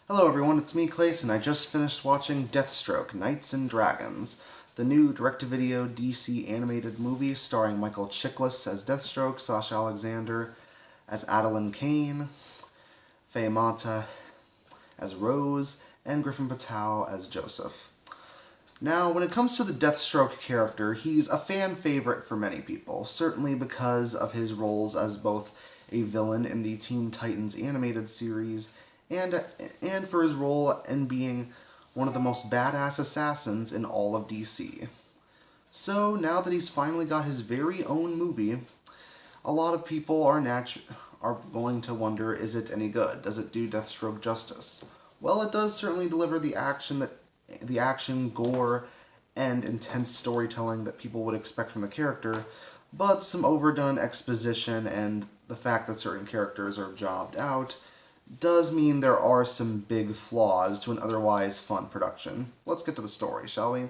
Hello everyone, it's me Clayson. I just finished watching Deathstroke, Knights and Dragons, the new direct-to-video DC animated movie starring Michael Chiklis as Deathstroke, Sasha Alexander as Adeline Kane, Faye Mata as Rose, and Griffin Patau as Joseph. Now, when it comes to the Deathstroke character, he's a fan favorite for many people, certainly because of his roles as both a villain in the Teen Titans animated series and for his role in being one of the most badass assassins in all of DC. So, now that he's finally got his very own movie, a lot of people are going to wonder, is it any good? Does it do Deathstroke justice? Well, it does certainly deliver the action, gore, and intense storytelling that people would expect from the character, but some overdone exposition and the fact that certain characters are jobbed out does mean there are some big flaws to an otherwise fun production. Let's get to the story, shall we?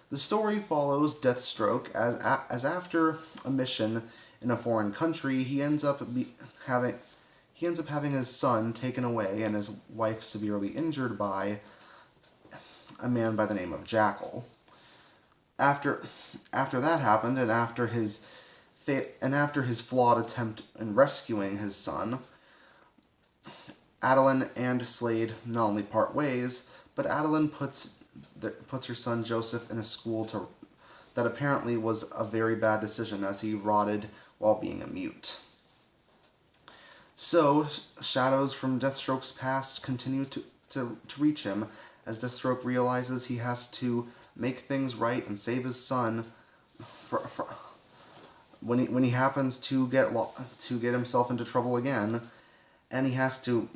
The story follows Deathstroke as after a mission in a foreign country, he ends up having his son taken away and his wife severely injured by a man by the name of Jackal. After that happened, and after his flawed attempt in rescuing his son, Adeline and Slade not only part ways, but Adeline puts her son Joseph in a school that apparently was a very bad decision, as he rotted while being a mute. So, shadows from Deathstroke's past continue to reach him, as Deathstroke realizes he has to make things right and save his son when he happens to get himself into trouble again, and he has to,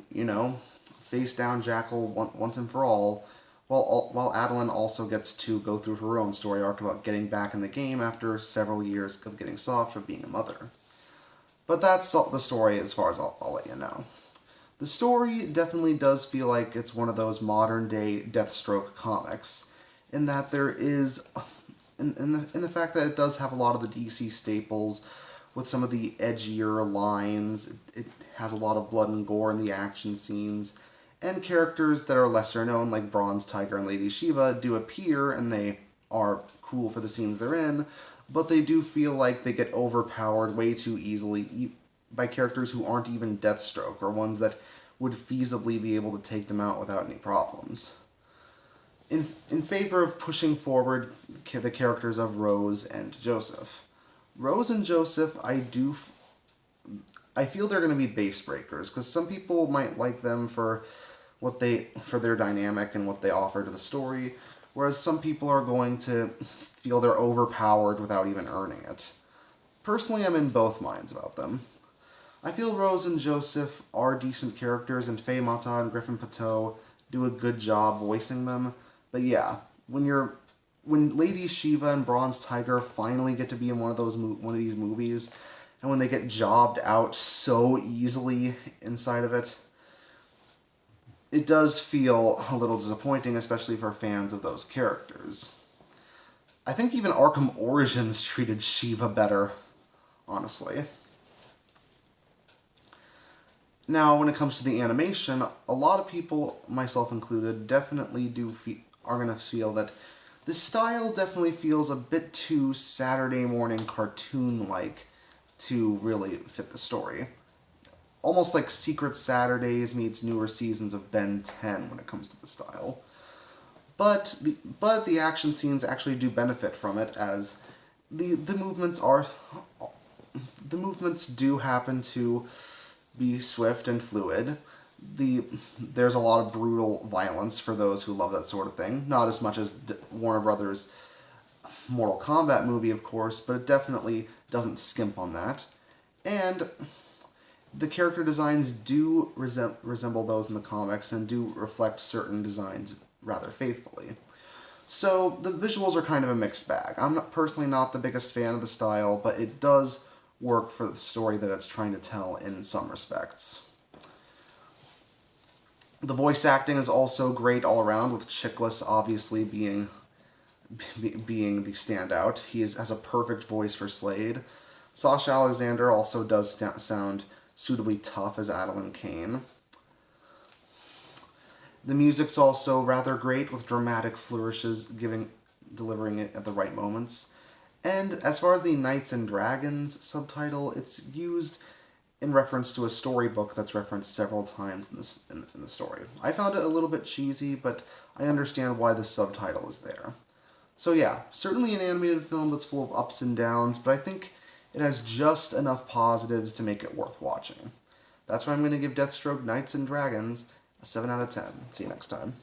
face down Jackal once and for all, while Adeline also gets to go through her own story arc about getting back in the game after several years of getting soft for being a mother. But that's the story as far as I'll let you know. The story definitely does feel like it's one of those modern-day Deathstroke comics, in that there is, in the fact that it does have a lot of the DC staples, with some of the edgier lines. It has a lot of blood and gore in the action scenes, and characters that are lesser known, like Bronze Tiger and Lady Shiva, do appear, and they are cool for the scenes they're in, but they do feel like they get overpowered way too easily by characters who aren't even Deathstroke, or ones that would feasibly be able to take them out without any problems. In favor of pushing forward the characters of Rose and Joseph. Rose and Joseph, I feel they're going to be base breakers, because some people might like them for their dynamic and what they offer to the story, whereas some people are going to feel they're overpowered without even earning it. Personally, I'm in both minds about them. I feel Rose and Joseph are decent characters, and Faye Mata and Griffin Patau do a good job voicing them, but yeah, when Lady Shiva and Bronze Tiger finally get to be in one of these movies, and when they get jobbed out so easily inside of it, it does feel a little disappointing, especially for fans of those characters. I think even Arkham Origins treated Shiva better, honestly. Now, when it comes to the animation, a lot of people, myself included, definitely are going to feel that the style definitely feels a bit too Saturday morning cartoon-like to really fit the story. Almost like Secret Saturdays meets newer seasons of Ben 10 when it comes to the style. But the action scenes actually do benefit from it, as the movements do happen to be swift and fluid. There's a lot of brutal violence for those who love that sort of thing. Not as much as Warner Brothers' Mortal Kombat movie, of course, but it definitely doesn't skimp on that. And the character designs do resemble those in the comics, and do reflect certain designs rather faithfully. So the visuals are kind of a mixed bag. I'm personally not the biggest fan of the style, but it does work for the story that it's trying to tell in some respects. The voice acting is also great all around, with Chiklis obviously being the standout. He has a perfect voice for Slade. Sasha Alexander also does sound suitably tough as Adeline Kane. The music's also rather great, with dramatic flourishes delivering it at the right moments. And as far as the Knights and Dragons subtitle, it's used in reference to a storybook that's referenced several times in the story. I found it a little bit cheesy, but I understand why the subtitle is there. So yeah, certainly an animated film that's full of ups and downs, but I think it has just enough positives to make it worth watching. That's why I'm going to give Deathstroke Knights and Dragons a 7 out of 10. See you next time.